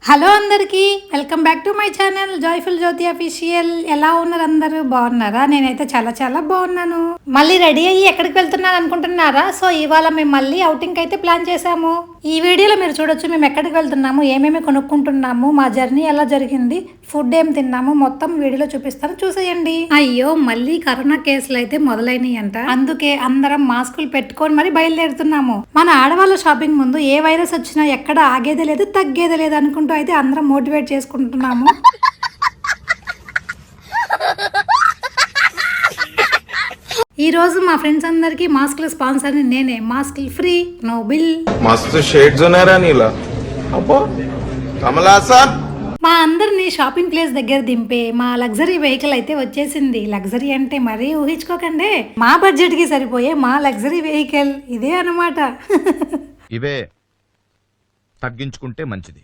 Hello అందరికీ welcome back to my channel joyful Jyothi official. ఎలా ఉన్నారు అందరూ? బాగున్నారా? నేనైతే చాలా చాలా బాగున్నాను. మళ్ళీ రెడీ అయ్యి ఎక్కడికి వెళ్తున్నారు అనుకుంటున్నారా? సో ఇవాళ మేము మళ్ళీ అవుటింగ్ అయితే ప్లాన్ చేసాము. ఈ వీడియోలో మీరు చూడొచ్చు మేము ఎక్కడికి వెళ్తున్నాము, ఏమేమి కొనుక్కుంటున్నాము, మా జర్నీ ఎలా జరిగింది, ఫుడ్ ఏం తిన్నాము, మొత్తం వీడియోలో చూపిస్తాను, చూసేయండి. అయ్యో మళ్ళీ కరోనా కేసులు అయితే మొదలైనవి అంట. అందుకే అందరం మాస్కులు పెట్టుకొని మరి బయలుదేరుతున్నాము. మన ఆడవాళ్ళ షాపింగ్ ముందు ఏ వైరస్ వచ్చినా ఎక్కడ ఆగేదే లేదు తగ్గేదే లేదు అనుకుంటూ అయితే అందరం మోటివేట్ చేసుకుంటున్నాము. ఈ రోజు మా ఫ్రెండ్స్ అందరికి మాస్కుల స్పాన్సర్ నేనే. మాస్కులు ఫ్రీ, నో బిల్. మస్తు షేడ్స్ ఉన్నారా నీలా? అబ్బో కమలా సార్. మా అందరినీ షాపింగ్ ప్లేస్ దగ్గర దింపే మా లగ్జరీ వెహికల్ అయితే వచ్చేసింది. లగ్జరీ అంటే మరీ ఊహించుకోకండి, మా బడ్జెట్ కి సరిపోయే మా లగ్జరీ వెహికల్ ఇదే అన్నమాట. ఇవే తగ్గించుకుంటే మంచిది.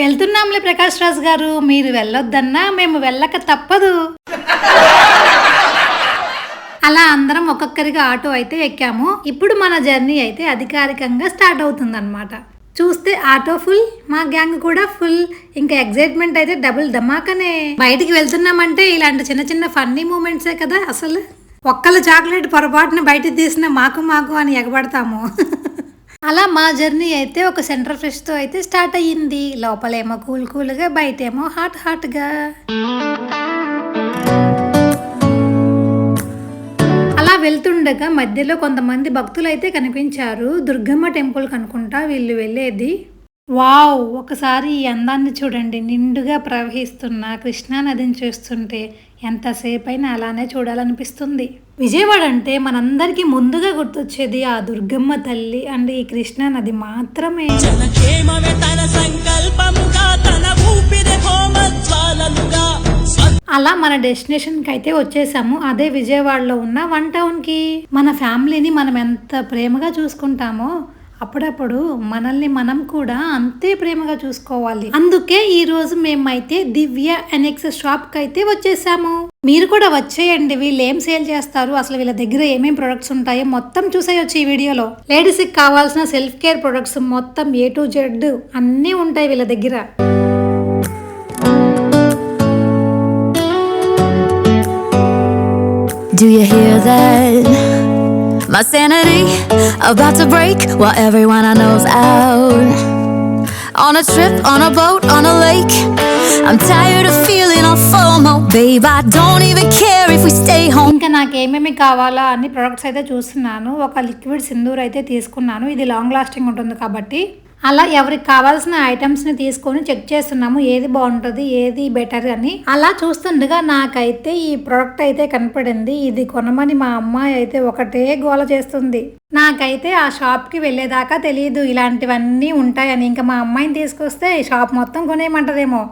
వెళ్తున్నాంలే ప్రకాష్ రాజ్ గారు, మీరు వెళ్ళొద్దన్నా మేము వెళ్ళక తప్పదు. అలా అందరం ఒక్కొక్కరిగా ఆటో అయితే ఎక్కాము. ఇప్పుడు మన జర్నీ అయితే అధికారికంగా స్టార్ట్ అవుతుందన్నమాట. చూస్తే ఆటో ఫుల్, మా గ్యాంగ్ కూడా ఫుల్. ఇంకా ఎగ్జైట్మెంట్ అయితే డబుల్ ధమాకనే. బయటికి వెళ్తున్నామంటే ఇలాంటి చిన్న చిన్న ఫన్నీ మూమెంట్సే కదా అసలు. ఒక్కళ్ళు చాక్లెట్ పొరపాటున బయటికి తీసిన మాకు మాకు అని ఎగబడతాము. అలా మా జర్నీ అయితే ఒక సెంటర్ ఫ్రెష్ తో అయితే స్టార్ట్ అయ్యింది. లోపలేమో కూల్ కూల్గా, బయటేమో హాట్ హాట్గా. అలా వెళ్తుండగా మధ్యలో కొంతమంది భక్తులు అయితే కనిపించారు. దుర్గమ్మ టెంపుల్ కనుకుంటా వీళ్ళు వెళ్ళేది. వావ్, ఒకసారి ఈ అందాన్ని చూడండి. నిండుగా ప్రవహిస్తున్న కృష్ణా నదిని చూస్తుంటే ఎంతసేపు అయినా అలానే చూడాలనిపిస్తుంది. విజయవాడ అంటే మనందరికి ముందుగా గుర్తొచ్చేది ఆ దుర్గమ్మ తల్లి అండ్ ఈ కృష్ణా నది మాత్రమే. అలా మన డెస్టినేషన్ కి అయితే వచ్చేసాము. అదే విజయవాడలో ఉన్న 1 టౌన్ కి. మన ఫ్యామిలీని మనం ఎంత ప్రేమగా చూసుకుంటామో అప్పుడప్పుడు మనల్ని మనం కూడా అంతే ప్రేమగా చూసుకోవాలి. అందుకే ఈ రోజు మేమైతే దివ్య ఎనెక్స్ షాప్ కి అయితే వచ్చేసాము. మీరు కూడా వచ్చేయండి. వీళ్ళు ఏం సేల్ చేస్తారు, అసలు వీళ్ళ దగ్గర ఏమేం ప్రొడక్ట్స్ ఉంటాయో మొత్తం చూసేయొచ్చు ఈ వీడియోలో. లేడీస్ కి కావాల్సిన సెల్ఫ్ కేర్ ప్రొడక్ట్స్ మొత్తం A to Z అన్నీ ఉంటాయి వీళ్ళ దగ్గర. Do you hear that? My sanity about to break while everyone I know's out. On a trip, on a boat, on a lake. I'm tired of feeling all FOMO. Babe, I don't even care if we stay home. ఇంకా నాకేమేమి కావాలా అన్ని products అయితే చూస్తున్నాను. ఒక liquid Sindoor అయితే తీసుకున్నాను. ఇది long lasting ఉంటుంది కాబట్టి. అలా ఎవరికి కావాల్సిన ఐటమ్స్ ని తీసుకొని చెక్ చేస్తున్నాము, ఏది బాగుంటుంది, ఏది బెటర్ అని. అలా చూస్తుండగా నాకైతే ఈ ప్రోడక్ట్ అయితే కనపడింది. ఇది కొనమని మా అమ్మాయి అయితే ఒకటే గోల చేస్తుంది. నాకైతే ఆ షాప్ కి వెళ్ళేదాకా తెలియదు ఇలాంటివన్నీ ఉంటాయని. ఇంకా మా అమ్మాయిని తీసుకొస్తే ఈ షాప్ మొత్తం కొనేయమంటదేమో.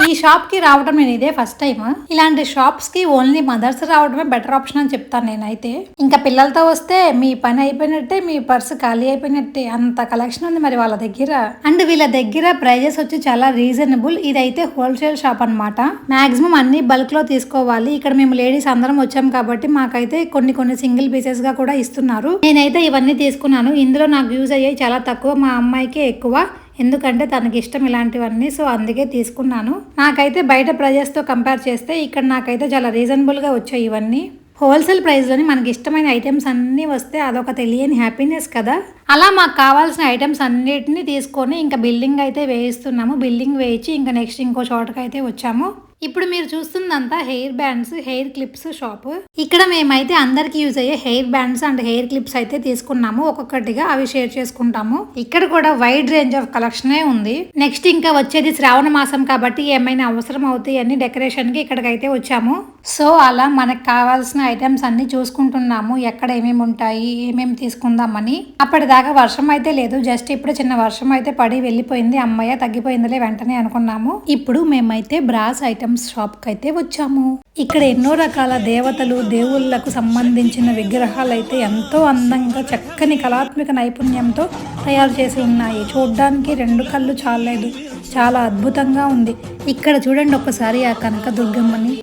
ఈ షాప్ కి రావడం నేను ఇదే ఫస్ట్ టైం. ఇలాంటి షాప్స్ కి ఓన్లీ మదర్స్ రావడమే బెటర్ ఆప్షన్ అని చెప్తాను నేనైతే. ఇంకా పిల్లలతో వస్తే మీ పని అయిపోయినట్టే, మీ పర్సు ఖాళీ అయిపోయినట్టే. అంత కలెక్షన్ ఉంది మరి వాళ్ళ దగ్గర. అండ్ వీళ్ళ దగ్గర ప్రైజెస్ వచ్చి చాలా రీజనబుల్. ఇదైతే హోల్సేల్ షాప్ అన్నమాట. మాక్సిమం అన్ని బల్క్ లో తీసుకోవాలి. ఇక్కడ మేము లేడీస్ అందరం వచ్చాం కాబట్టి మాకైతే కొన్ని సింగిల్ పీసెస్ గా కూడా ఇస్తున్నారు. నేనైతే ఇవన్నీ తీసుకున్నాను. ఇందులో నాకు యూజ్ అయ్యాయి చాలా తక్కువ, మా అమ్మాయికి ఎక్కువ, ఎందుకంటే తనకి ఇష్టం ఇలాంటివన్నీ. సో అందుకే తీసుకున్నాను. నాకైతే బయట ప్రైజెస్ తో కంపేర్ చేస్తే ఇక్కడ నాకైతే చాలా రీజనబుల్ గా వచ్చాయి ఇవన్నీ. హోల్సేల్ ప్రైస్ లోని మనకి ఇష్టమైన ఐటమ్స్ అన్నీ వస్తే అదొక తెలియని హ్యాపీనెస్ కదా. అలా మాకు కావాల్సిన ఐటమ్స్ అన్నిటిని తీసుకొని ఇంకా బిల్డింగ్ అయితే వేయిస్తున్నాము. బిల్డింగ్ వేయించి ఇంకా నెక్స్ట్ ఇంకో చోటకైతే వచ్చాము. ఇప్పుడు మీరు చూస్తుందంతా hair bands, hair clips shop. ఇక్కడ మేమైతే అందరికి యూజ్ అయ్యే hair bands and hair clips అయితే తీసుకున్నాము. ఒక్కొక్కటిగా అవి షేర్ చేసుకుంటాము. ఇక్కడ కూడా వైడ్ రేంజ్ ఆఫ్ కలెక్షనే ఉంది. నెక్స్ట్ ఇంకా వచ్చేది శ్రావణ మాసం కాబట్టి ఏమైనా అవసరం అవుతాయి అని డెకరేషన్ కి ఇక్కడికైతే వచ్చాము. సో అలా మనకు కావాల్సిన ఐటమ్స్ అన్ని చూసుకుంటున్నాము, ఎక్కడ ఏమేమి ఉంటాయి, ఏమేమి తీసుకుందామని. అప్పటిదాకా వర్షం అయితే లేదు, జస్ట్ ఇప్పుడు చిన్న వర్షం అయితే పడి వెళ్ళిపోయింది. అమ్మయ్య తగ్గిపోయిందిలే వెంటనే అనుకున్నాము. ఇప్పుడు మేమైతే బ్రాస్ ఐటమ్స్ షాప్ కి అయితే వచ్చాము. ఇక్కడ ఎన్నో రకాల దేవతలు, దేవుళ్లకు సంబంధించిన విగ్రహాలు అయితే ఎంతో అందంగా చక్కని కళాత్మక నైపుణ్యంతో తయారు చేసి ఉన్నాయి. చూడ్డానికి 2 కళ్ళు చాలేదు, చాలా అద్భుతంగా ఉంది. ఇక్కడ చూడండి ఒకసారి ఆ కనక దుర్గమ్మని.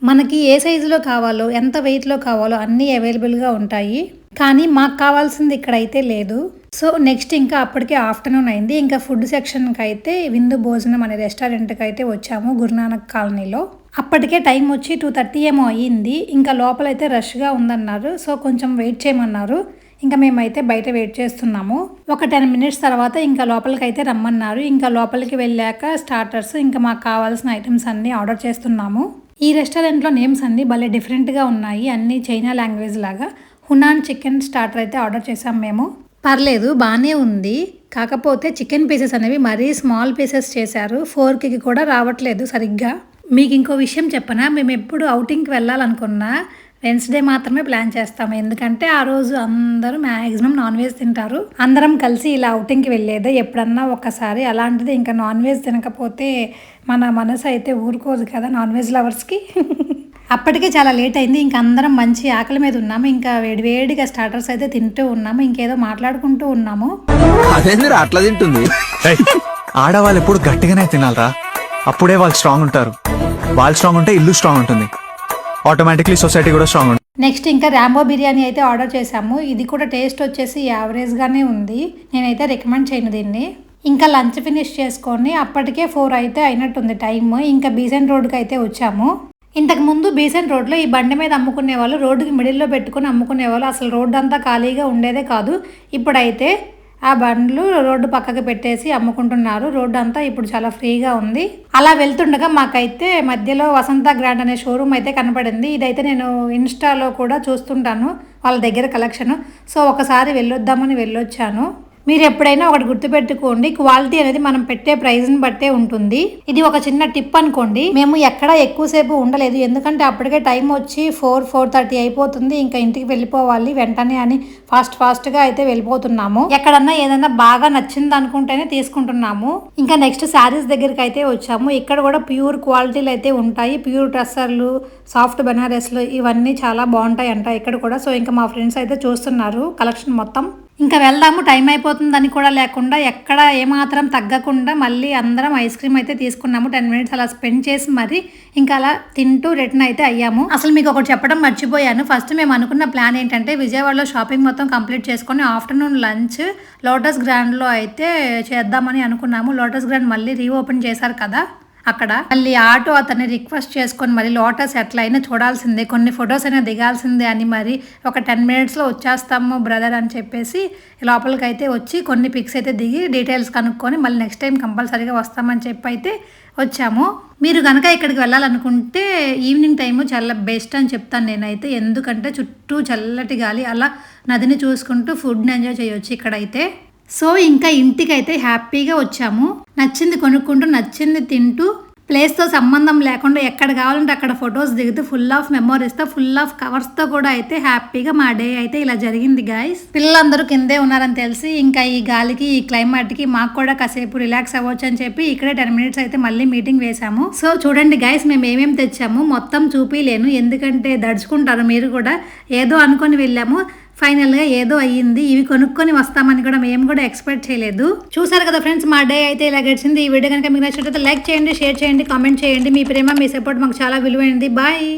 మనకి ఏ సైజులో కావాలో, ఎంత వెయిట్లో కావాలో అన్నీ అవైలబుల్గా ఉంటాయి. కానీ మాకు కావాల్సింది ఇక్కడైతే లేదు. సో నెక్స్ట్ ఇంకా అప్పటికే ఆఫ్టర్నూన్ అయింది. ఇంకా ఫుడ్ సెక్షన్కి అయితే విందు భోజనం అనే రెస్టారెంట్కి అయితే వచ్చాము గురునానక్ కాలనీలో. అప్పటికే టైం వచ్చి 2:30 ఏమో అయ్యింది. ఇంకా లోపలైతే రష్గా ఉందన్నారు. సో కొంచెం వెయిట్ చేయమన్నారు. ఇంకా మేమైతే బయట వెయిట్ చేస్తున్నాము. ఒక 10 మినిట్స్ తర్వాత ఇంకా లోపలికి అయితే రమ్మన్నారు. ఇంకా లోపలికి వెళ్ళాక స్టార్టర్స్ ఇంకా మాకు కావాల్సిన ఐటమ్స్ అన్నీ ఆర్డర్ చేస్తున్నాము. ఈ రెస్టారెంట్లో నేమ్స్ అన్నీ భలే డిఫరెంట్గా ఉన్నాయి, అన్నీ చైనా లాంగ్వేజ్ లాగా. హునాన్ చికెన్ స్టార్టర్ అయితే ఆర్డర్ చేసాం మేము. పర్లేదు బాగానే ఉంది, కాకపోతే చికెన్ పీసెస్ అనేవి మరీ స్మాల్ పీసెస్ చేశారు. 4కి కూడా రావట్లేదు సరిగ్గా. మీకు ఇంకో విషయం చెప్పనా, మేము ఎప్పుడు అవుటింగ్కి వెళ్ళాలనుకున్నా వెన్స్డే మాత్రమే ప్లాన్ చేస్తాము. ఎందుకంటే ఆ రోజు అందరూ మ్యాక్సిమం నాన్ వెజ్ తింటారు. అందరం కలిసి ఇలా అవుటింగ్కి వెళ్ళేదే ఎప్పుడన్నా ఒకసారి. అలాంటిది ఇంకా నాన్ వెజ్ తినకపోతే మన మనసు అయితే ఊరుకోదు కదా నాన్ వెజ్ లవర్స్కి. అప్పటికే చాలా లేట్ అయింది. ఇంకా అందరం మంచి ఆకలి మీద ఉన్నాము. ఇంకా వేడివేడిగా స్టార్టర్స్ అయితే తింటూ ఉన్నాము. ఇంకేదో మాట్లాడుకుంటూ ఉన్నాము. అదేందిరా అట్లా తింటుంది? ఆడవాళ్ళు ఎప్పుడు గట్టిగానే తినాలరా, అప్పుడే వాళ్ళు స్ట్రాంగ్ ఉంటారు. వాళ్ళు స్ట్రాంగ్ ఉంటే ఇల్లు స్ట్రాంగ్ ఉంటుంది, ఆటోమేటిక్లీ సొసైటీ కూడా స్ట్రాంగ్ ఉంటుంది. నెక్స్ట్ ఇంకా రాంబో బిర్యానీ అయితే ఆర్డర్ చేసాము. ఇది కూడా టేస్ట్ వచ్చేసి యావరేజ్గానే ఉంది, నేనైతే రికమెండ్ చేయను దీన్ని. ఇంకా లంచ్ ఫినిష్ చేసుకొని అప్పటికే 4 అయితే అయినట్టుంది టైమ్. ఇంకా బీసెంట్ రోడ్కి అయితే వచ్చాము. ఇంతకు ముందు బీసెంట్ రోడ్లో ఈ బండి మీద అమ్ముకునే వాళ్ళు రోడ్డుకి మిడిల్లో పెట్టుకుని అమ్ముకునేవాళ్ళు. అసలు రోడ్డు అంతా ఖాళీగా ఉండేదే కాదు. ఇప్పుడైతే ఆ బండ్లు రోడ్డు పక్కకి పెట్టేసి అమ్ముకుంటున్నారు. రోడ్డు అంతా ఇప్పుడు చాలా ఫ్రీగా ఉంది. అలా వెళ్తుండగా మాకైతే మధ్యలో వసంత గ్రాండ్ అనే షోరూమ్ అయితే కనపడింది. ఇదైతే నేను ఇన్స్టాలో కూడా చూస్తుంటాను వాళ్ళ దగ్గర కలెక్షన్. సో ఒకసారి వెళ్ళొద్దామని వెళ్ళొచ్చాను. మీరు ఎప్పుడైనా ఒకటి గుర్తుపెట్టుకోండి, క్వాలిటీ అనేది మనం పెట్టే ప్రైస్ని బట్టే ఉంటుంది. ఇది ఒక చిన్న టిప్ అనుకోండి. మేము ఎక్కడ ఎక్కువసేపు ఉండలేదు, ఎందుకంటే అప్పటికే టైం వచ్చి 4:30 అయిపోతుంది. ఇంకా ఇంటికి వెళ్ళిపోవాలి వెంటనే అని ఫాస్ట్గా అయితే వెళ్ళిపోతున్నాము. ఎక్కడన్నా ఏదైనా బాగా నచ్చింది అనుకుంటేనే తీసుకుంటున్నాము. ఇంకా నెక్స్ట్ శారీస్ దగ్గరికి అయితే వచ్చాము. ఇక్కడ కూడా ప్యూర్ క్వాలిటీలు అయితే ఉంటాయి. ప్యూర్ ట్రస్సర్లు, సాఫ్ట్ బెనారస్లు ఇవన్నీ చాలా బాగుంటాయి అంట ఇక్కడ కూడా. సో ఇంకా మా ఫ్రెండ్స్ అయితే చూస్తున్నారు కలెక్షన్ మొత్తం. ఇంకా వెళ్దాము, టైం అయిపోతుందని కూడా లేకుండా ఎక్కడ ఏమాత్రం తగ్గకుండా మళ్ళీ అందరం ఐస్ క్రీమ్ అయితే తీసుకున్నాము. 10 మినిట్స్ అలా స్పెండ్ చేసి మరి ఇంకా అలా తింటూ రిటర్న్ అయితే అయ్యాము. అసలు మీకు ఒకటి చెప్పడం మర్చిపోయాను. ఫస్ట్ మేము అనుకున్న ప్లాన్ ఏంటంటే విజయవాడలో షాపింగ్ మొత్తం కంప్లీట్ చేసుకొని ఆఫ్టర్నూన్ లంచ్ లోటస్ గ్రాండ్లో అయితే చేద్దామని అనుకున్నాము. లోటస్ గ్రాండ్ మళ్ళీ రీఓపెన్ చేశారు కదా, అక్కడ మళ్ళీ ఆటో అతన్ని రిక్వెస్ట్ చేసుకొని మరి లోటస్ ఎట్లా అయినా చూడాల్సిందే, కొన్ని ఫొటోస్ అయినా దిగాల్సిందే అని మరి ఒక 10 మినిట్స్లో వచ్చేస్తాము బ్రదర్ అని చెప్పేసి లోపలికి అయితే వచ్చి కొన్ని పిక్స్ అయితే దిగి డీటెయిల్స్ కనుక్కొని మళ్ళీ నెక్స్ట్ టైం కంపల్సరీగా వస్తామని చెప్పి అయితే వచ్చాము. మీరు కనుక ఇక్కడికి వెళ్ళాలనుకుంటే ఈవినింగ్ టైము చాలా బెస్ట్ అని చెప్తాను నేనైతే. ఎందుకంటే చుట్టూ చల్లటి గాలి, అలా నదిని చూసుకుంటూ ఫుడ్ని ఎంజాయ్ చేయొచ్చు ఇక్కడైతే. సో ఇంకా ఇంటికైతే హ్యాపీగా వచ్చాము. నచ్చింది కొనుక్కుంటూ నచ్చింది తింటూ ప్లేస్తో సంబంధం లేకుండా ఎక్కడ కావాలంటే అక్కడ ఫొటోస్ దిగుతూ ఫుల్ ఆఫ్ మెమోరీస్తో ఫుల్ ఆఫ్ కవర్స్తో కూడా అయితే హ్యాపీగా మా డే అయితే ఇలా జరిగింది గాయస్. పిల్లలందరూ కిందే ఉన్నారని తెలిసి ఇంకా ఈ గాలికి ఈ క్లైమేట్కి మాకు కూడా కాసేపు రిలాక్స్ అవ్వచ్చు అని చెప్పి ఇక్కడే 10 మినిట్స్ అయితే మళ్ళీ మీటింగ్ వేసాము. సో చూడండి గాయస్, మేము ఏమేమి తెచ్చాము మొత్తం చూపిలేను, ఎందుకంటే దడుచుకుంటారు మీరు కూడా. ఏదో అనుకొని వెళ్ళాము, ఫైనల్గా ఏదో అయ్యింది. ఇవి కొనుక్కొని వస్తామని కూడా మేము కూడా ఎక్స్పెక్ట్ చేయలేదు. చూసారు కదా ఫ్రెండ్స్, మా డే అయితే ఇలా గడిచింది. ఈ వీడియో కనుక మీకు నచ్చినట్లయితే లైక్ చేయండి, షేర్ చేయండి, కామెంట్ చేయండి. మీ ప్రేమ మీ సపోర్ట్ మాకు చాలా విలువైనది. బాయ్.